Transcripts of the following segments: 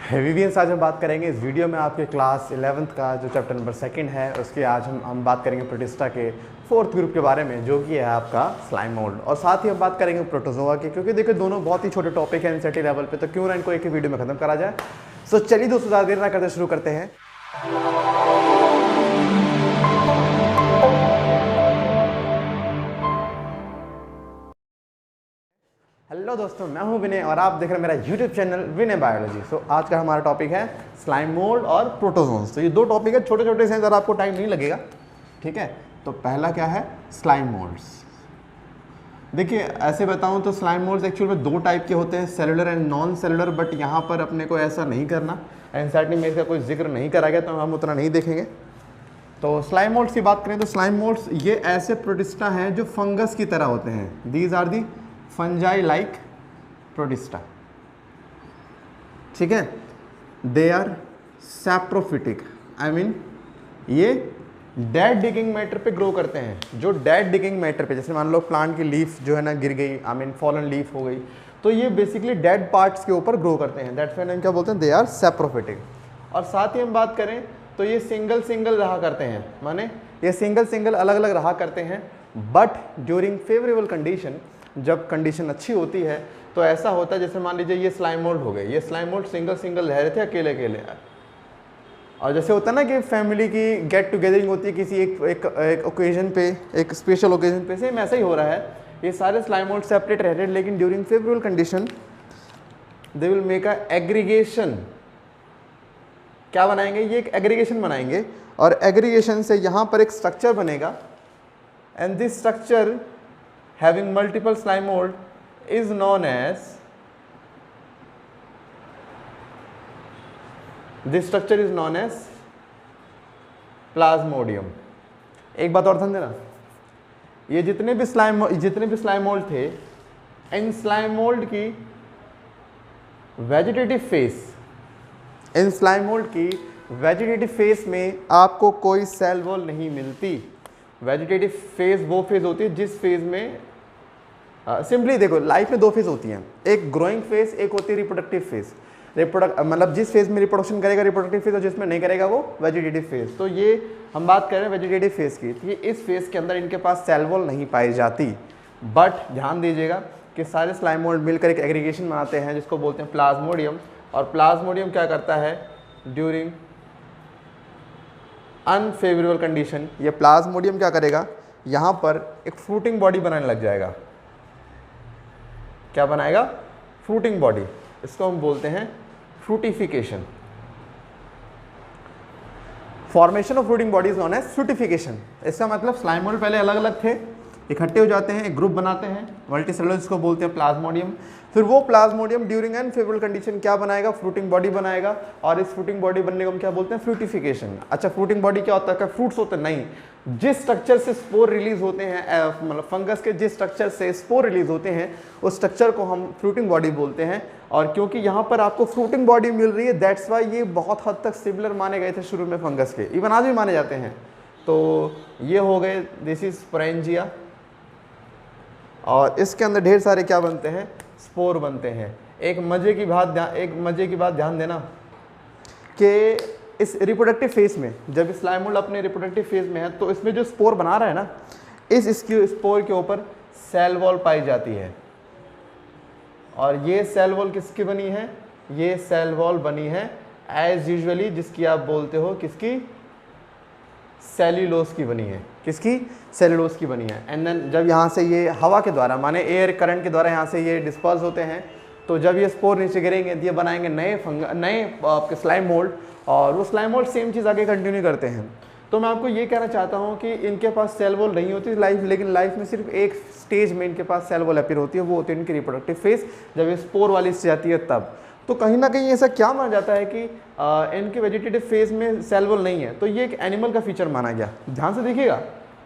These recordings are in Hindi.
हेवीवियंस आज हम बात करेंगे इस वीडियो में आपके क्लास 11th का जो चैप्टर नंबर 2 है उसके आज हम बात करेंगे प्रोटिस्टा के 4th ग्रुप के बारे में जो कि है आपका स्लाइम मोल्ड, और साथ ही हम बात करेंगे प्रोटोजोआ के, क्योंकि देखिए दोनों बहुत ही छोटे टॉपिक हैं एनसीईआरटी लेवल पे, तो क्यों ना इनको एक ही वीडियो में खत्म करा जाए। सो चलिए दोस्तों ज़्यादा देर ना करते शुरू करते हैं। हेलो दोस्तों, मैं हूं विनय और आप देख रहे हैं मेरा यूट्यूब चैनल विनय बायोलॉजी। सो आज का हमारा टॉपिक है स्लाइम मोल्ड और प्रोटोजोन्स। तो ये दो टॉपिक है, छोटे छोटे से, ज़रा आपको टाइम नहीं लगेगा, ठीक है। तो पहला क्या है, स्लाइम मोल्ड्स। देखिए ऐसे बताऊं तो स्लाइम मोल्ड्स एक्चुअल में दो टाइप के होते हैं, cellular and non cellular, but यहाँ पर अपने को ऐसा नहीं करना, एनसीईआरटी में इसका कोई जिक्र नहीं करा गया तो हम उतना नहीं देखेंगे। तो स्लाइम मोल्ड्स की बात करें तो स्लाइम मोल्ड्स ये ऐसे प्रोटिस्टा हैं जो फंगस की तरह होते हैं। These are the fungi like protista, ठीक है। They are saprophytic, I mean ये डेड डिगिंग मैटर पे ग्रो करते हैं। जो डेड डिगिंग मैटर पे, जैसे मान लो प्लांट की लीफ जो है ना गिर गई, आई मीन फॉलन लीफ हो गई, तो ये बेसिकली डेड पार्ट्स के ऊपर ग्रो करते हैं। दैट्स व्हाई हम क्या बोलते हैं, दे आर सैप्रोफिटिक। और साथ ही हम बात करें तो ये सिंगल सिंगल रहा करते हैं, माने ये सिंगल सिंगल अलग अलग रहा करते हैं, बट ड्यूरिंग फेवरेबल कंडीशन, जब कंडीशन अच्छी होती है तो ऐसा होता है, जैसे मान लीजिए ये स्लाइम मोल्ड हो गए, ये स्लाइम मोल्ड सिंगल सिंगल रह रहे थे अकेले अकेले, और जैसे होता है ना कि फैमिली की गेट टुगेदरिंग होती है किसी एक ओकेजन पे, एक स्पेशल ओकेजन पे, सेम ऐसा ही हो रहा है। ये सारे स्लाइम मोल्ड सेपरेट रह रहे हैं, लेकिन during favourable condition they will make a aggregation. क्या बनाएंगे, ये एक एग्रीगेशन बनाएंगे, और एग्रीगेशन से यहाँ पर एक स्ट्रक्चर बनेगा, and this structure having multiple slime mold is known as, this structure is known as plasmodium। एक बात और ध्यान देना, ये जितने भी स्लाइम मोल्ड थे, इन स्लाइम मोल्ड की वेजिटेटिव फेस, इन स्लाइम मोल्ड की वेजिटेटिव फेस में आपको कोई सेल वॉल नहीं मिलती। वेजिटेटिव फेज वो फेज होती है जिस फेज में सिंपली देखो, लाइफ में दो फेज होती हैं, एक ग्रोइंग फेज, एक होती है रिप्रोडक्टिव फेज। मतलब जिस फेज में रिप्रोडक्शन करेगा रिप्रोडक्टिव फेज, और जिसमें नहीं करेगा वो वेजिटेटिव फेज। तो ये हम बात कर रहे हैं वेजिटेटिव फेज की, तो ये इस फेज के अंदर इनके पास सेल वॉल नहीं पाई जाती। बट ध्यान दीजिएगा कि सारे स्लाइम मोल्ड मिलकर एक एग्रीगेशन बनाते हैं जिसको बोलते हैं प्लाज्मोडियम, और प्लाज्मोडियम क्या करता है, ड्यूरिंग अनफेवरेबल कंडीशन, ये प्लाज्मोडियम क्या करेगा, यहाँ पर एक फ्रूटिंग बॉडी बनाने लग जाएगा। क्या बनाएगा, फ्रूटिंग बॉडी। इसको हम बोलते हैं fruitification. Formation of fruiting body is known as fruitification. इसका मतलब स्लाइम मोल्ड पहले अलग अलग थे, इकट्ठे हो जाते हैं, एक ग्रुप बनाते हैं, मल्टीसेलुलर, जिसको बोलते हैं प्लाज्मोडियम। फिर वो प्लाज्मोडियम ड्यूरिंग अनफेवरेबल कंडीशन क्या बनाएगा, फ्रूटिंग बॉडी बनाएगा, और इस फ्रूटिंग बॉडी बनने को हम क्या बोलते हैं, फ्रूटिफिकेशन। अच्छा, फ्रूटिंग बॉडी क्या होता है, क्या फ्रूट्स होते हैं, नहीं, जिस स्ट्रक्चर से स्पोर रिलीज होते हैं, मतलब फंगस के जिस स्ट्रक्चर से स्पोर रिलीज होते हैं उस स्ट्रक्चर को हम फ्रूटिंग बॉडी बोलते हैं। और क्योंकि यहाँ पर आपको फ्रूटिंग बॉडी मिल रही है, दैट्स वाई ये बहुत हद तक सिमिलर माने गए थे शुरू में फंगस के, इवन आज भी माने जाते हैं। तो ये हो गए, दिस इज स्पोरेंजिया, और इसके अंदर ढेर सारे क्या बनते हैं, स्पोर बनते हैं। एक मजे की बात ध्यान देना कि इस रिप्रोडक्टिव फेज में, जब स्लाइम मोल्ड अपने रिप्रोडक्टिव फेज में है, तो इसमें जो स्पोर बना रहा है ना, इसकी स्पोर के ऊपर सेल वॉल पाई जाती है, और ये सेल वॉल किसकी बनी है, ये सेल वॉल बनी है एज यूजुअली जिसकी आप बोलते हो किसकी, सेल्यूलोज की बनी है। किसकी, सेल्यूलोज की बनी है। एंड देन जब यहाँ से ये हवा के द्वारा, माने एयर करंट के द्वारा यहाँ से ये डिस्पर्स होते हैं, तो जब ये स्पोर नीचे गिरेंगे ये बनाएंगे नए आपके स्लाइम मोल्ड, और वो स्लाइम मोल्ड सेम चीज़ आगे कंटिन्यू करते हैं। तो मैं आपको ये कहना चाहता हूँ कि इनके पास सेल वॉल नहीं होती लाइफ, लेकिन लाइफ में सिर्फ एक स्टेज में इनके पास सेल वॉल अपीयर होती है, वो होती है इनकी रिप्रोडक्टिव फेज, जब ये स्पोर वाली स्टेज आती है तब। तो कहीं ना कहीं ऐसा क्या माना जाता है कि इनके वेजिटेटिव फेज में सेल वॉल नहीं है, तो ये एक एनिमल का फीचर माना गया, ध्यान से देखिएगा।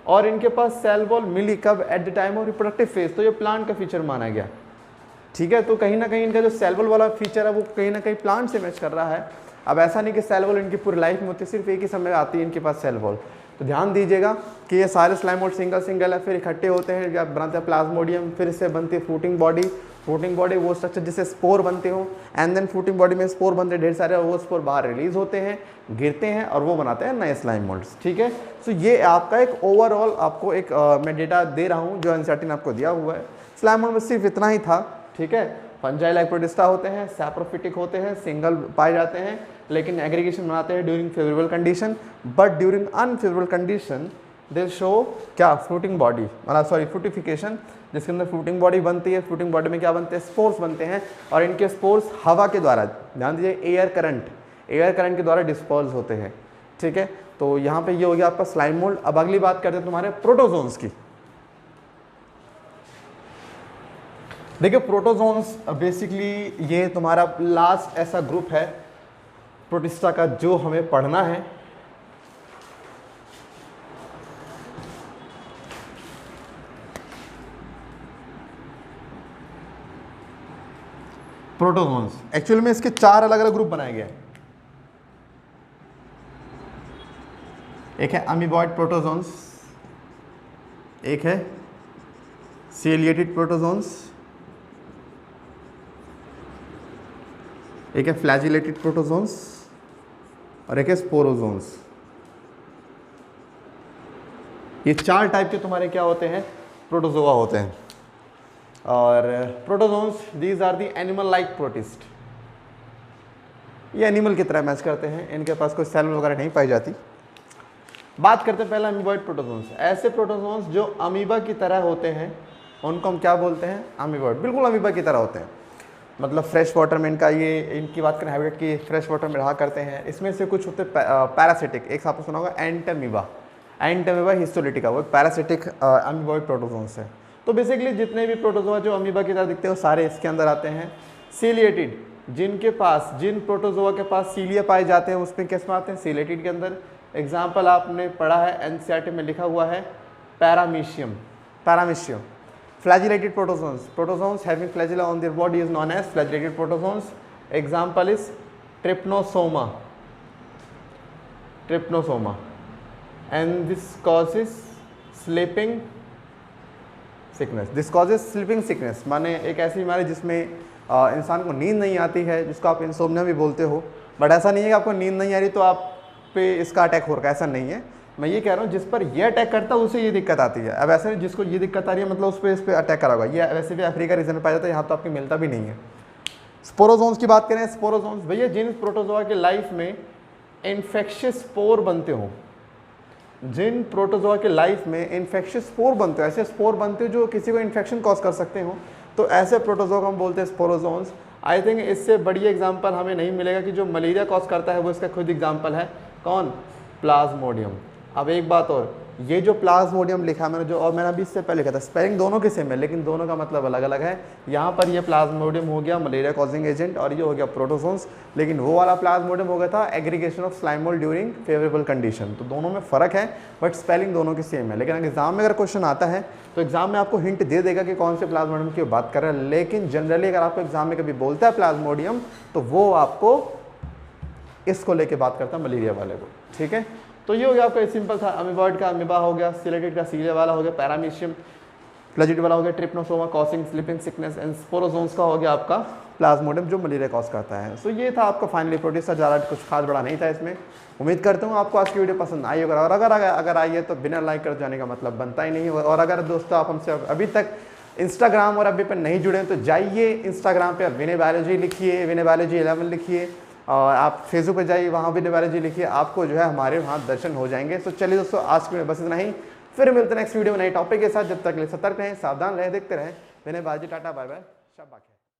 और इनके पास सेल वॉल मिली कब, at the time of reproductive phase, तो ये प्लांट का फीचर माना गया, ठीक है। तो कहीं ना कहीं इनका जो सेल वॉल वाला फीचर है वो कहीं ना कहीं प्लांट से मैच कर रहा है। अब ऐसा नहीं कि सेल वॉल इनकी पूरी लाइफ में होती है, सिर्फ एक ही समय आती है इनके पास सेल वॉल। तो ध्यान दीजिएगा कि ये सारे स्लाइम मोल्ड सिंगल सिंगल है, फिर इकट्ठे होते हैं, जब बनाते हैं प्लाज्मोडियम, फिर इससे बनती है फ्रूटिंग बॉडी, फ्रूटिंग बॉडी वो स्ट्रक्चर जिससे स्पोर बनते हो, एंड देन फ्रूटिंग बॉडी में स्पोर बनते हैं ढेर सारे, और वो स्पोर बाहर रिलीज होते हैं, गिरते हैं और वो बनाते हैं नए स्लाइम मोल्ड्स। ठीक है, सो ये आपका एक ओवरऑल आपको एक मैं डेटा दे रहा हूँ जो एनसीईआरटी ने आपको दिया हुआ है। स्लाइम मोल्ड में सिर्फ इतना ही था। ठीक है, फंजाई लाइक प्रोटिस्टा होते हैं, सैप्रोफिटिक होते हैं, सिंगल पाए जाते हैं, लेकिन एग्रीगेशन बनाते हैं during favourable condition, but during unfavourable condition they show क्या फ्रूटिंग बॉडी, मतलब सॉरी फ्रूटिफिकेशन, जिसके अंदर फ्रूटिंग बॉडी बनती है। फ्रूटिंग बॉडी में क्या बनते हैं, स्पोर्स बनते हैं, और इनके स्पोर्स हवा के द्वारा, ध्यान दीजिए एयर करंट के द्वारा डिस्पर्स होते हैं। ठीक है, तो यहाँ पे ये हो गया आपका स्लाइम मोल्ड। अब अगली बात करते हैं तुम्हारे प्रोटोजोन्स की। देखिए प्रोटोजोन्स बेसिकली ये तुम्हारा लास्ट ऐसा ग्रुप है प्रोटिस्टा का जो हमें पढ़ना है। प्रोटोजोन्स एक्चुअल में इसके 4 अलग अलग ग्रुप बनाए गए हैं। एक है अमीबॉइड प्रोटोजोन्स, एक है सीलिएटेड प्रोटोजोन्स, एक है फ्लैजिलेटेड प्रोटोजोन्स, और एक है स्पोरोजोन्स। ये 4 टाइप के तुम्हारे क्या होते हैं, प्रोटोजोआ होते हैं। और protozoans these are the animal like protist, ये एनिमल की तरह मैच करते हैं, इनके पास कोई सेल वगैरह नहीं पाई जाती। बात करते हैं पहले अमीबॉइड प्रोटोजोन्स। ऐसे प्रोटोजोन्स जो अमीबा की तरह होते हैं उनको हम क्या बोलते हैं, अमीबॉइड, बिल्कुल अमीबा की तरह होते हैं। मतलब फ्रेश वाटर में इनका ये, इनकी बात करें हैबिटेट की, फ्रेश वाटर में रहा करते हैं। इसमें से कुछ होते पैरासिटिक, एक आपने सुना होगा एंटमीबा हिस्टोलिटिका, वो पैरासिटिक अमीबॉइड प्रोटोजोन्स है। तो बेसिकली जितने भी प्रोटोजोआ जो अमीबा की तरह दिखते हैं वो सारे इसके अंदर आते हैं। सीलिएटेड, जिन प्रोटोजोआ के पास सीलिया पाए जाते हैं उसमें किस में आते हैं, सीलिएटेड के अंदर। एग्जाम्पल आपने पढ़ा है एनसीईआरटी में लिखा हुआ है paramecium. Flagellated protozoans having flagella on their body is known as flagellated protozoans. Example is trypanosoma, and this causes sleeping sickness. माने एक ऐसी बीमारी जिसमें इंसान को नींद नहीं आती है, जिसको आप इंसोम्निया भी बोलते हो। बट ऐसा नहीं है कि आपको नींद नहीं आ रही तो आप पे इसका अटैक हो रहा है, ऐसा नहीं है। मैं ये कह रहा हूँ जिस पर ये अटैक करता है उसे ये दिक्कत आती है। अब ऐसे जिसको ये दिक्कत आ रही है मतलब उस पर इस पर अटैक करा होगा। ये वैसे भी अफ्रीका रीजन में पाया जाता है, यहाँ तो आपको मिलता भी नहीं है। स्पोरोजोन्स की बात करें, स्पोरोजोन्स भैया जिन प्रोटोजोआ के लाइफ में इन्फेक्शियस स्पोर बनते हो, जिन प्रोटोजोआ के लाइफ में इन्फेक्शियस स्पोर बनते हो, ऐसे स्पोर बनते हो जो किसी को इन्फेक्शन कॉज कर सकते हो, तो ऐसे प्रोटोजोआ को हम बोलते हैं स्पोरोजोन्स। आई थिंक इससे बढ़िया एग्जाम्पल हमें नहीं मिलेगा कि जो मलेरिया कॉज करता है वो इसका खुद एग्जाम्पल है। कौन, प्लाज्मोडियम। अब एक बात और, ये जो प्लाज्मोडियम लिखा मैंने जो, और मैंने अभी इससे पहले लिखा था, स्पेलिंग दोनों के सेम है लेकिन दोनों का मतलब अलग अलग है। यहाँ पर ये प्लाज्मोडियम हो गया मलेरिया कॉजिंग एजेंट और ये हो गया प्रोटोजोन्स, लेकिन वो वाला प्लाज्मोडियम हो गया था aggregation of slime mould during favourable condition. तो दोनों में फ़र्क है बट स्पेलिंग दोनों की सेम है। लेकिन एग्जाम में अगर क्वेश्चन आता है तो एग्जाम में आपको हिंट दे देगा कि कौन से प्लाज्मोडियम की बात कर रहा है। लेकिन जनरली अगर आपको एग्जाम में कभी बोलता है प्लाज्मोडियम तो वो आपको इसको लेके बात करता है, मलेरिया वाले को। ठीक है, तो ये हो गया आपका सिंपल था। अमीबॉइड का अमीबा हो गया, सीलिएटेड का सीलिया वाला हो गया, पैरामीशियम फ्लैजिलेटेड वाला हो गया trypanosoma causing sleeping sickness, and sporozoans का हो गया आपका प्लाज्मोडियम जो मलेरिया कॉज करता है। सो ये था आपका फाइनली प्रोटिस्टा, ज़्यादा कुछ खास बड़ा नहीं था इसमें। उम्मीद करता हूँ आपको आज की वीडियो पसंद आई होगा, और अगर आई है तो बिना लाइक कर जाने का मतलब बनता ही नहीं। और अगर दोस्तों आप हमसे अभी तक इंस्टाग्राम और अभी पर नहीं जुड़े हैं तो जाइए इंस्टाग्राम पर विनय बायोलॉजी लिखिए, विनय बायोलॉजी 11 लिखिए, और आप फेसबुक पे जाइए वहाँ भी बायोलॉजी लिखिए, आपको जो है हमारे वहाँ दर्शन हो जाएंगे। तो चलिए दोस्तों आज के बस इतना ही, फिर मिलते हैं नेक्स्ट वीडियो में नए टॉपिक के साथ। जब तक के लिए सतर्क रहें, सावधान रहें, देखते रहें विनय बायोलॉजी। टाटा बाय बाय, शाबाश।